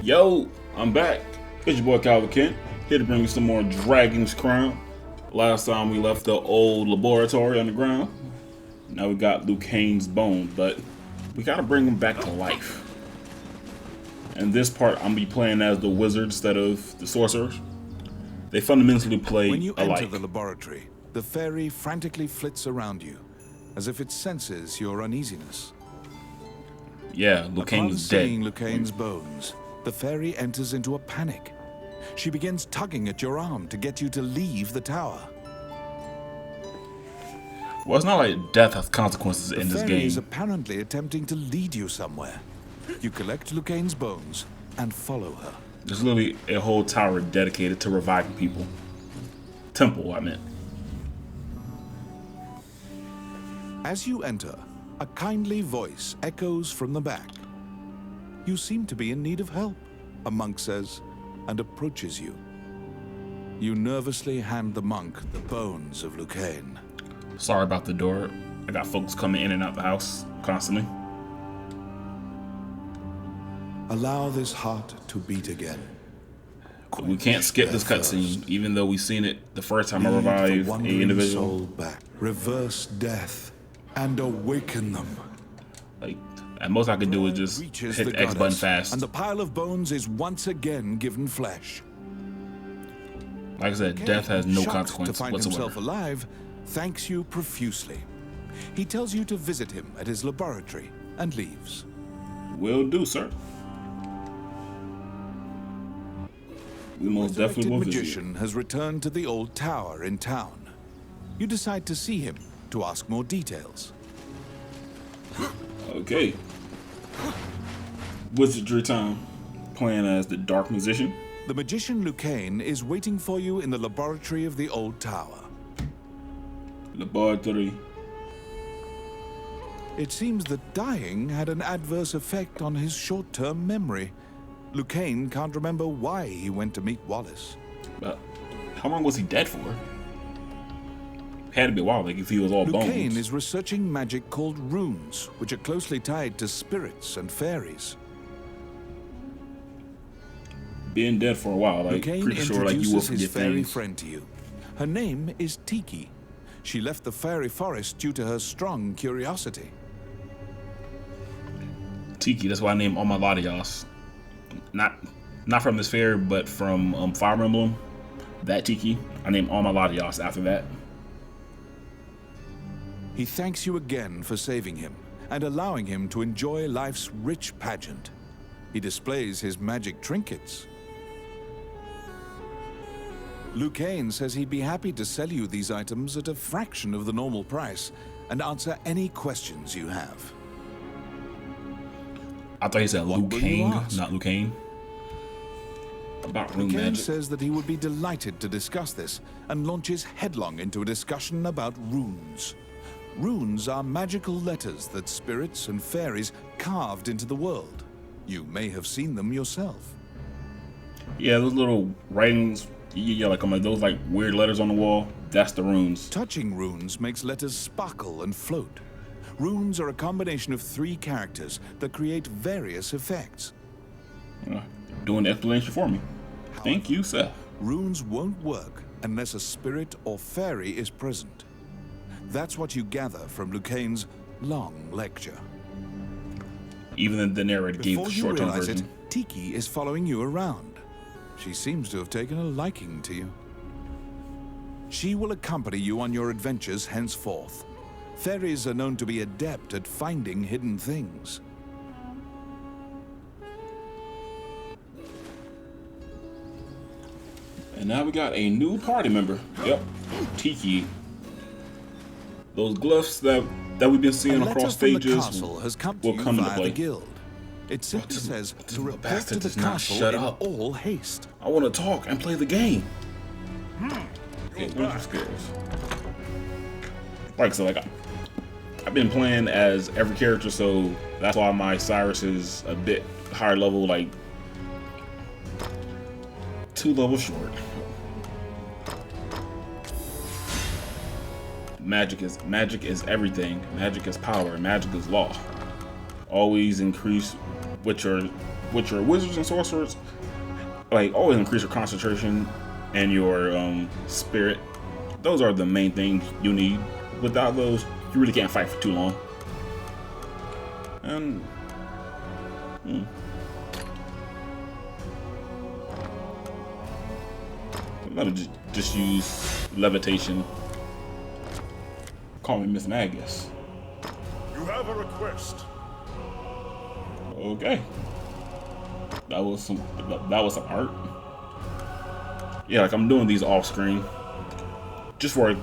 Yo, I'm back. It's your boy Calvin Kent, here to bring you some more Dragon's Crown. Last time we left the old laboratory on the ground. Now we got Liu Kang's bones, but we gotta bring him back to life. And this part, I'm gonna be playing as the wizard instead of the sorcerers. They fundamentally play When you alike. enter the laboratory, the fairy frantically flits around you, as if it senses your uneasiness. Yeah, Liu Kang Upon is dead. seeing Liu Kang's bones, the fairy enters into a panic. She begins tugging at your arm to get you to leave the tower. Well, it's not like death has consequences in this The fairy is game. apparently attempting to lead you somewhere. You collect Liu Kang's bones and follow her. There's literally a whole tower dedicated to reviving people. Temple, I meant. As you enter, a kindly voice echoes from the back. You seem to be in need of help, a monk says, and approaches you. You nervously hand the monk the bones of Liu Kang. Sorry about the door. I got folks coming in and out the house constantly. Allow this heart to beat again. We can't skip this cutscene, even though we've seen it the first time I Lead the revived a wandering individual. soul back. Reverse death and awaken them. Like, at most I could do is just Reaches hit the the X button goddess, fast. and the pile of bones is once again given flesh. Like I said, death has no Shocked consequence to find whatsoever. himself alive, thanks you profusely. He tells you to visit him at his laboratory and leaves. Will do, sir. We most definitely will visit. Magician has returned to the old tower in town. You decide to see him to ask more details. Okay. Wizardry time. Playing as the Dark Musician. The magician Liu Kang is waiting for you in the laboratory of the old tower. Laboratory. It seems that dying had an adverse effect on his short-term memory. Liu Kang can't remember why he went to meet Wallace. But how long was he dead for? Had to be a while, like if he was all Liu bones. Kang is researching magic called runes, which are closely tied to spirits and fairies. Being dead for a while, Liu like Kang pretty sure like you will introduces his forget fairy things. friend to you. Her name is Tiki. She left the fairy forest due to her strong curiosity. Tiki, that's why I named all my Latias. Not from this fair, but from Fire Emblem. That Tiki. I named all my Latias after that. He thanks you again for saving him and allowing him to enjoy life's rich pageant. He displays his magic trinkets. Liu Kang says he'd be happy to sell you these items at a fraction of the normal price and answer any questions you have. I thought he said Liu What will you Kang, ask? not Liu Kang. About rune Liu Kang magic. says that he would be delighted to discuss this and launches headlong into a discussion about runes. Runes are magical letters that spirits and fairies carved into the world. You may have seen them yourself. Yeah, those little writings. Yeah, like those like weird letters on the wall. That's the runes. Touching runes makes letters sparkle and float. Runes are a combination of 3 characters that create various effects. Doing the explanation for me. Thank you, sir. Runes won't work unless a spirit or fairy is present. That's what you gather from Liu Kang's long lecture. Even the narrator gave Before the you short-term realize version. it, Tiki is following you around. She seems to have taken a liking to you. She will accompany you on your adventures henceforth. Fairies are known to be adept at finding hidden things. And now we got a new party member. Yep, Tiki. Those glyphs that we've been seeing A letter across from the stages castle has come to will you come into via the play. guild. It simply this says to little report bastard to the does not castle shut in up. all haste. I want to talk and play the game. Okay, where's your skills? Like so, like I've been playing as every character, so that's why my Cyrus is a bit higher level, like 2 levels short. Magic is everything. Magic is power. Magic is law. Always increase with your with your wizards and sorcerers, like always increase your concentration and your spirit. Those are the main things you need. Without those, you really can't fight for too long. And I'm gonna just use levitation. Call me Miss Magus. You have a request. Okay. That was some art. Yeah, like I'm doing these off screen. Just for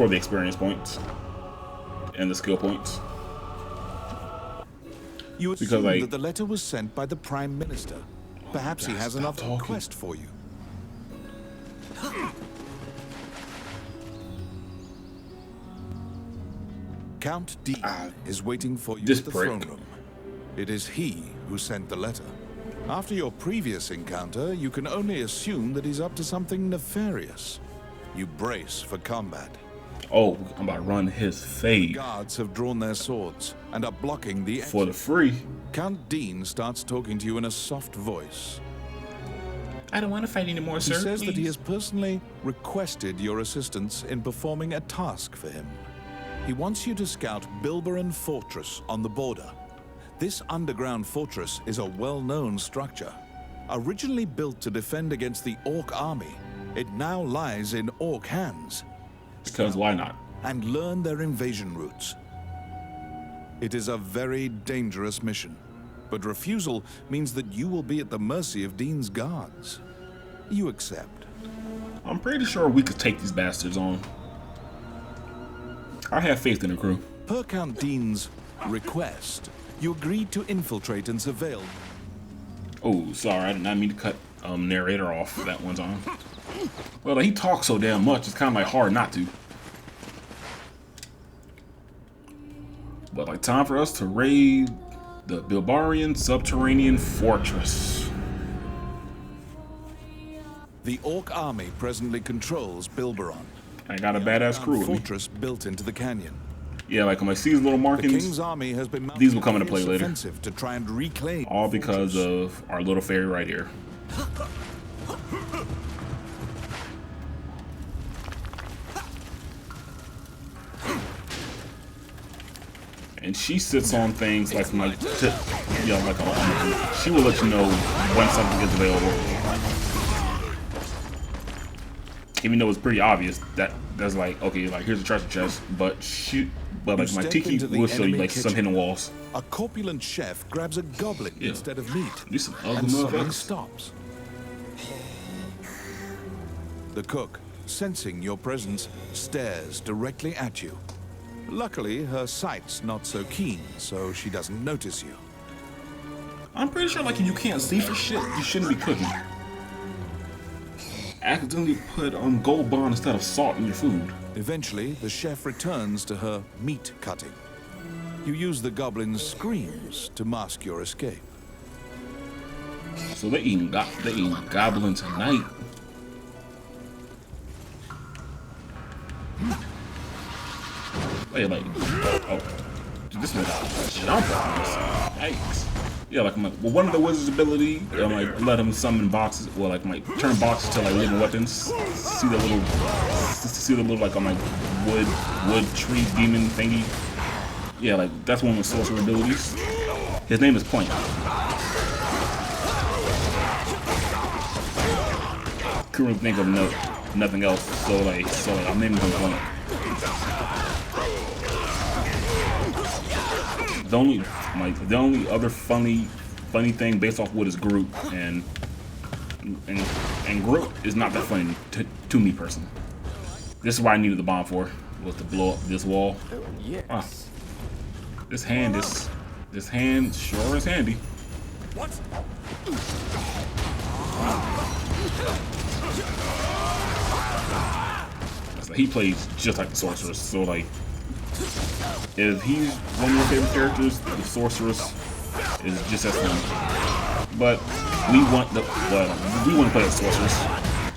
the experience points. And the skill points. You Because, assume like, that the letter was sent by the Prime Minister. Perhaps he God, has stop another talking. request for you. Count Dean is waiting for you this at the prick. throne room. It is he who sent the letter. After your previous encounter, you can only assume that he's up to something nefarious. You brace for combat. Oh, I'm about to run his fade Guards have drawn their swords and are blocking the for the exit. free. Count Dean starts talking to you in a soft voice. I don't want to fight anymore, He sir. says that he please. has personally requested your assistance in performing a task for him. He wants you to scout Bilberan Fortress on the border. This underground fortress is a well-known structure. Originally built to defend against the Orc army, it now lies in Orc hands. Because why not? And learn their invasion routes. It is a very dangerous mission, but refusal means that you will be at the mercy of Dean's guards. You accept. I'm pretty sure we could take these bastards on. I have faith in the crew. Per Count Dean's request, you agreed to infiltrate and surveil. Oh, sorry, I did not mean to cut narrator off that one time. Well, like, he talks so damn much, it's kind of like hard not to. But like, time for us to raid the Bilbarian subterranean fortress. The Orc army presently controls Bilberon. I got a badass crew with me. Fortress built into the canyon. Yeah, like when I see these little The markings, King's army has been these will come into play later. offensive to try and reclaim all the because fortress. of our little fairy right here. And she sits on things like she will let you know when something is available. Even though it's pretty obvious that there's like, okay, like here's a treasure chest, but like my step Tiki into the will show you enemy like some kitchen. hidden walls. A corpulent chef grabs a goblin Yeah. instead of meat These some ugly and suddenly motherfuckers. stops. The cook, sensing your presence, stares directly at you. Luckily, her sight's not so keen, so she doesn't notice you. I'm pretty sure like if you can't see for shit, you shouldn't be cooking. Accidentally put gold bond instead of salt in your food. Eventually, the chef returns to her meat cutting. You use the goblin's screams to mask your escape. So they eating goblin tonight. Wait, like, oh, dude, this nigga jump on us. Yikes. Yeah, like, well, one of the wizard's ability, like, let him summon boxes, well, like, might turn boxes to like living weapons. See the little, like, on like wood tree demon thingy. Yeah, like, that's one of the sorcerer abilities. His name is Point. Couldn't think of nothing else, so like I'm naming him Point. The only other funny thing based off Wood is Groot, and Groot is not that funny to me personally. This is what I needed the bomb for, was to blow up this wall. Yes. Wow. This hand sure is handy. What? It's like he plays just like the sorceress, so like if he's one of your favorite characters, the sorceress is just as fun. But we want to play the sorceress,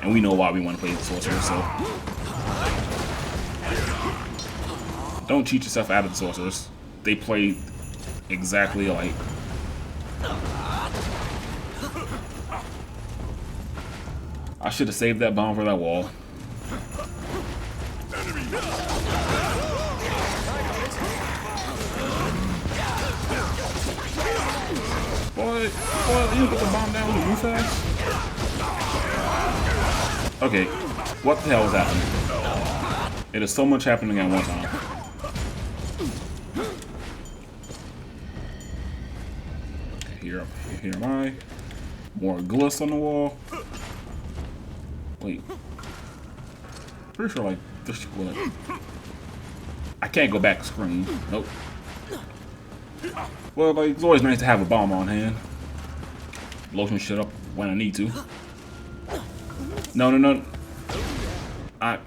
and we know why we want to play the sorceress. So don't cheat yourself out of the sorceress. They play exactly like I should have saved that bomb for that wall. Boy, you put the bomb down with you fast? Okay, what the hell is happening? It is so much happening at one time. Here am I. More glyphs on the wall. Wait. Pretty sure like this what? I can't go back to screen. Nope. Well, like it's always nice to have a bomb on hand. Lotion shit up when I need to. No. I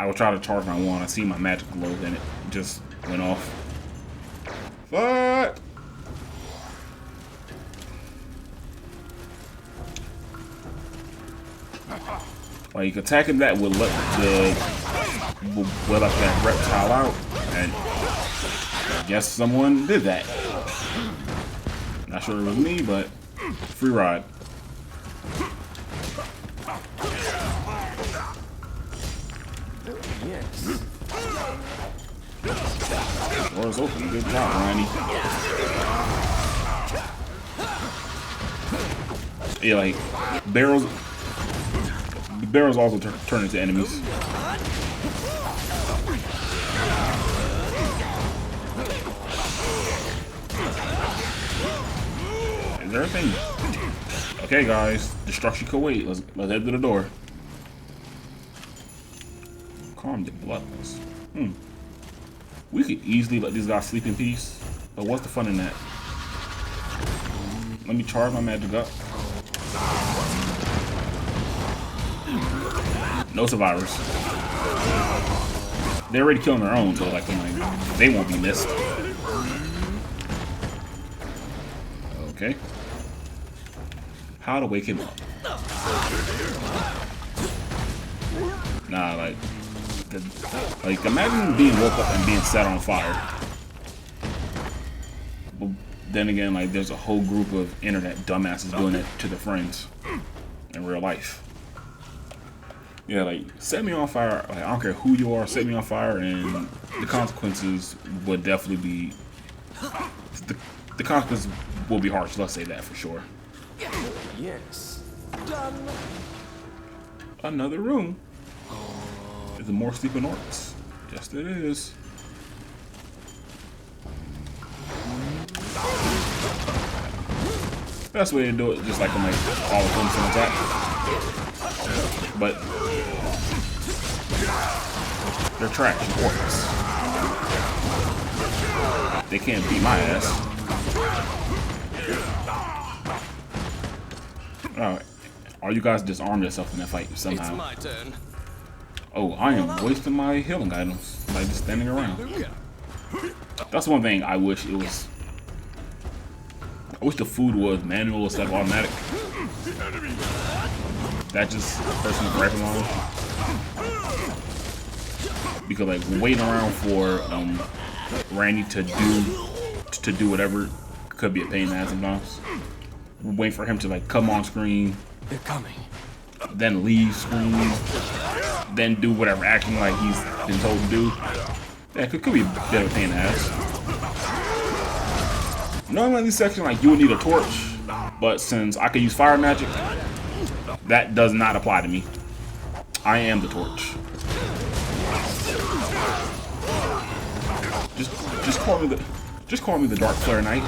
will try to charge my wand. I see my magic glow and it just went off. Fuck! Like attacking that would let that reptile out, and I guess someone did that. Not sure it was me, but free ride. Yes. Door's open. Good job, Ronnie. Yeah, like barrels. The barrels also turn into enemies. Is there anything? Okay, guys, destruction could wait. Let's head to the door. Calm your bloodless. We could easily let these guys sleep in peace, but what's the fun in that? Let me charge my magic up. No survivors. They're already killing their own, so like they won't be missed. Okay. How to wake him up? Nah, like imagine being woke up and being set on fire. But then again, like there's a whole group of internet dumbasses doing it to their friends in real life. Yeah, like set me on fire. Like, I don't care who you are, set me on fire, and the consequences would definitely be the consequences will be harsh. Let's say that for sure. Yes. Done. Another room. Is there more sleeping orcs? Yes, it is. Best way to do it, just like on like all of them from attack. But they're trash orcs. They can't beat my ass. Alright. Or you guys disarm yourself in that fight somehow. It's my turn. Oh, I am wasting my healing items by just standing around. That's one thing I wish it was. I wish the food was manual instead of automatic. That just personal gripe on. Because like waiting around for Randy to do whatever could be a pain in the ass sometimes. Wait for him to like come on screen. They're coming. Then leave screen. Then do whatever action like he's been told to do. Yeah, it could be a bit of a pain in the ass. Normally in this section, like you would need a torch, but since I can use fire magic, that does not apply to me. I am the torch. Just call me the Dark Flare Knight.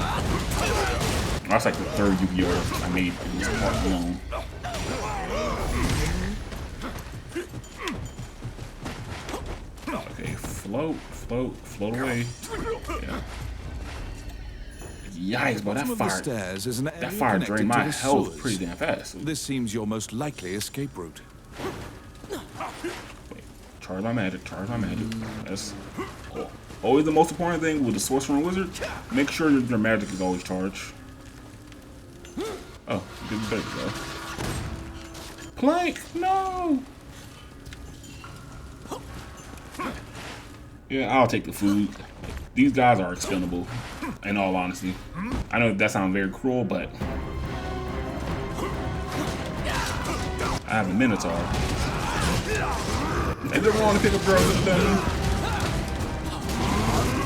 That's like the third Yu-Gi-Oh! I made in this part alone. Okay, float away. Yeah. Yikes, but that fire drained my health pretty damn fast. This seems your most likely escape route. Wait, charge my magic. That's always the most important thing with the sorcerer and wizard. Make sure your magic is always charged. Oh, there we go. Plank, no! Yeah, I'll take the food. These guys are expendable, in all honesty. I know that sounds very cruel, but I have a Minotaur. Is it wrong to pick up girls in the dungeon?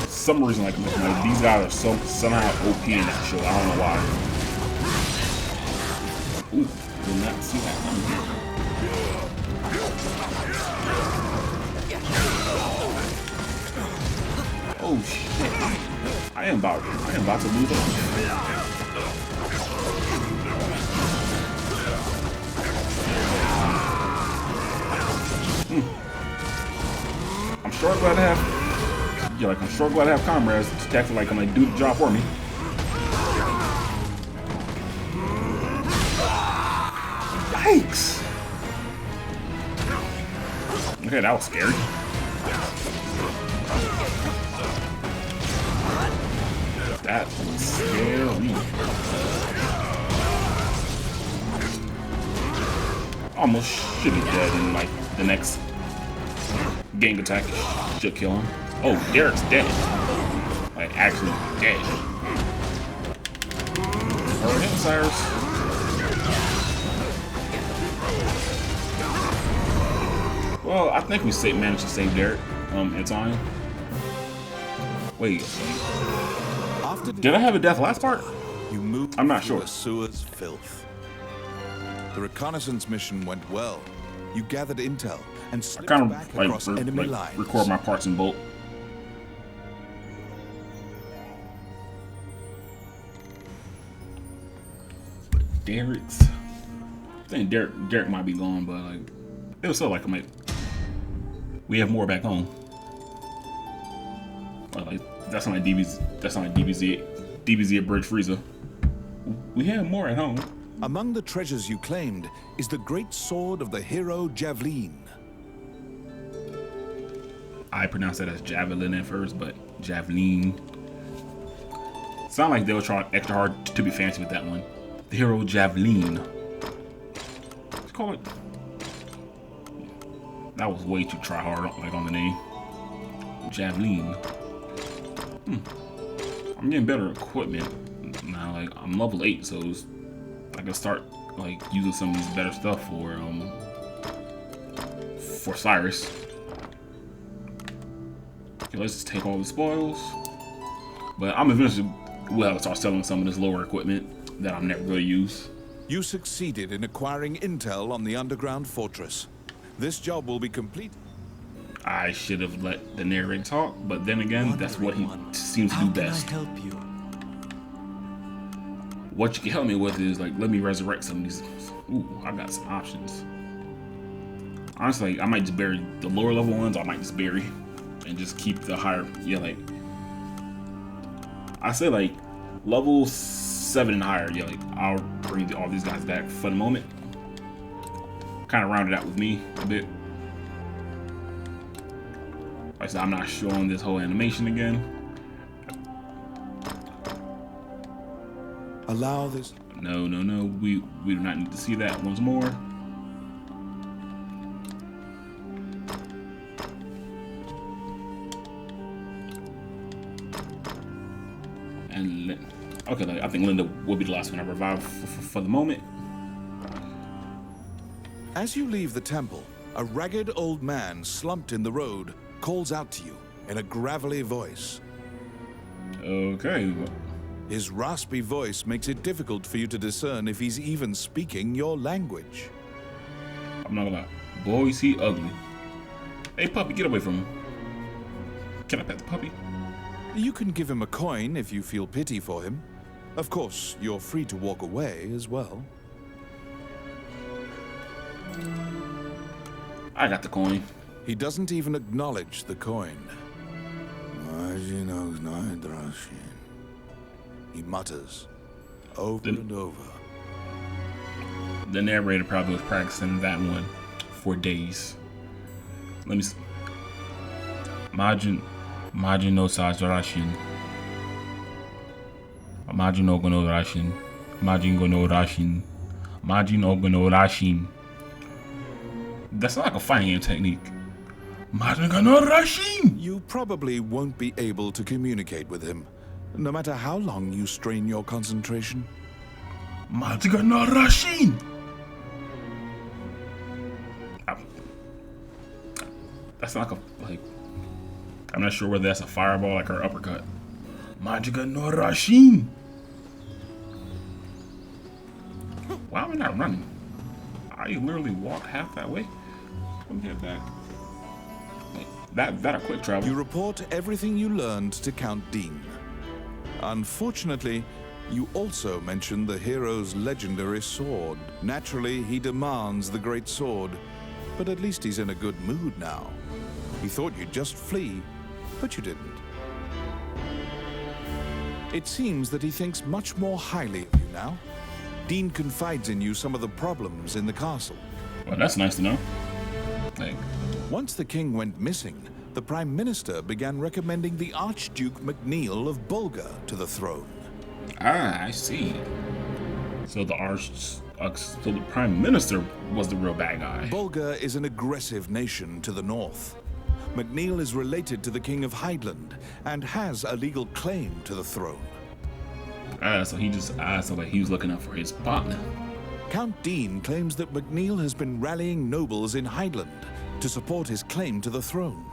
For some reason, like these guys are somehow OP in that show. I don't know why. Ooh, did not see that coming. Oh shit! I am about to lose it. I'm sure glad to have. Yeah, like I'm sure glad to have comrades to act like I'm gonna do the job for me. Yikes! Okay, that was scary. That was scary. Almost should be dead in like the next gang attack. Should kill him. Oh, Derek's dead. Like actually dead. Hurry him, Cyrus. Well, I think we managed to save Derek in time. Wait. Did I have a death last part? You moved I'm not through sure. the sewer's filth. The reconnaissance mission went well. You gathered intel and I slipped kind back of like, across enemy lines. record my parts in bulk. But Derek's, I think Derek might be gone, but like it was so like we have more back home. But, like that's on my DBZ at Bridge Freezer. We have more at home. Among the treasures you claimed is the great sword of the hero Javelin. I pronounced that as Javelin at first, but Javelin. Sound like they were trying extra hard to be fancy with that one. The hero Javelin. Let's call it. That was way too try hard, like on the name. Javelin. I'm getting better equipment now. Like I'm level 8, so I can start like using some of these better stuff for Cyrus. Okay, let's just take all the spoils. But I'm eventually will have to start selling some of this lower equipment that I'm never going to use. You succeeded in acquiring intel on the underground fortress. This job will be complete. I should have let the narrator talk, but then again, that's what he seems to do best. How can I help you? What you can help me with is like let me resurrect some of these. Ooh, I got some options. Honestly, I might just bury the lower level ones. I might just bury and just keep the higher. Yeah, like I say, like level 7 and higher. Yeah, like I'll bring all these guys back for the moment. Kind of round it out with me a bit. Like I said, I'm not showing this whole animation again. Allow this. No. We do not need to see that once more. And okay, like, I think Linda will be the last one I revive for the moment. As you leave the temple, a ragged old man slumped in the road calls out to you in a gravelly voice. Okay. His raspy voice makes it difficult for you to discern if he's even speaking your language. I'm not gonna lie. Boy, is he ugly. Hey, puppy, get away from him. Can I pet the puppy? You can give him a coin if you feel pity for him. Of course, you're free to walk away as well. I got the coin. He doesn't even acknowledge the coin. He mutters over and over. The narrator probably was practicing that one for days. Let me see. Majin no Sazarashin. Majin Ogono Rashin. Majin Gono Rashin. Majin Ogono Rashin. That's not like a fighting game technique. Majin Gono Rashin! You probably won't be able to communicate with him, no matter how long you strain your concentration. Majin Gono Rashin! That's not like. I'm not sure whether that's a fireball like her uppercut. Majiga no Rashin. Why am I not running? I literally walked half that way. Let me get back. That a quick travel. You report everything you learned to Count Dean. Unfortunately, you also mention the hero's legendary sword. Naturally, he demands the great sword, but at least he's in a good mood now. He thought you'd just flee, but you didn't. It seems that he thinks much more highly of you now. Dean confides in you some of the problems in the castle. Well, that's nice to know. Like, Once the king went missing, the Prime Minister began recommending the Archduke MacNeil of Bulgar to the throne. I see. So so the Prime Minister was the real bad guy. Bulgar is an aggressive nation to the north. MacNeil is related to the King of Hydeland and has a legal claim to the throne. So he just so like he was looking out for his partner. Count Dean claims that MacNeil has been rallying nobles in Hydeland to support his claim to the throne.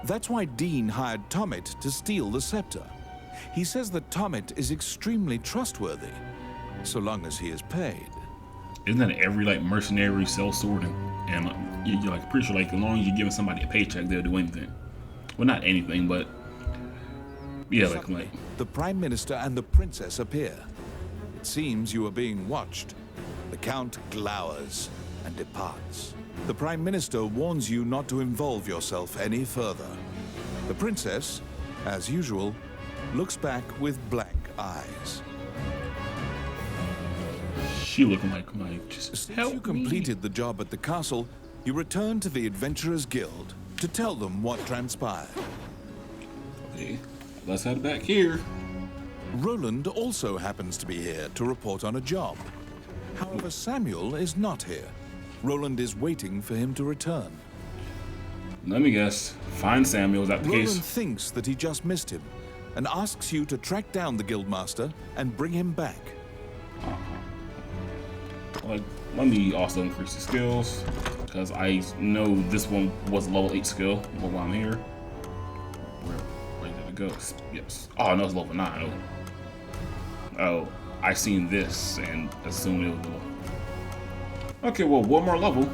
That's why Dean hired Tommet to steal the scepter. He says that Tommet is extremely trustworthy, so long as he is paid. Isn't that every like mercenary sells sword and you're like pretty sure like as long as you're giving somebody a paycheck they'll do anything. Well, not anything, but yeah, like the Prime Minister and the Princess appear. It seems you are being watched. The Count glowers and departs. The Prime Minister warns you not to involve yourself any further. The Princess, as usual, looks back with blank eyes. she looking like just Since help you completed the job at the castle, you return to the Adventurers Guild to tell them what transpired. Okay, let's head back here. Roland also happens to be here to report on a job. However, Samuel is not here. Roland is waiting for him to return. Let me guess. Find Samuel. Is that the Roland case? thinks that he just missed him and asks you to track down the guildmaster and bring him back. Like, let me also increase the skills because I know this one was a level 8 skill while I'm here. Where did it go? Yes. Oh no, it's level 9. Oh, I seen this and assumed it was level. Okay, well, one more level.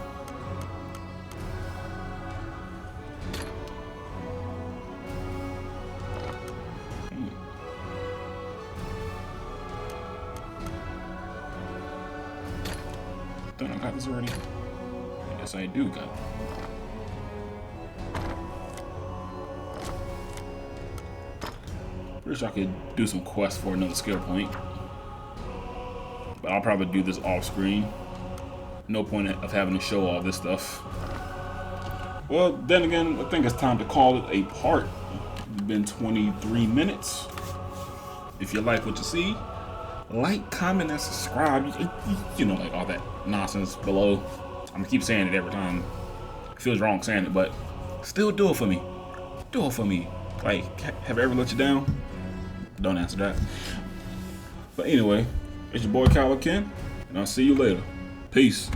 Don't I got this already? Yes, I do got it. Pretty sure I could do some quests for another skill point. But I'll probably do this off screen. No point of having to show all this stuff. Well, then again, I think it's time to call it a part. It's been 23 minutes. If you like what you see, like, comment, and subscribe. You know, like all that nonsense below. I'm gonna keep saying it every time. It feels wrong saying it, but still do it for me. Do it for me. Like, have I ever let you down? Don't answer that. But anyway, it's your boy Ken, and I'll see you later. Peace.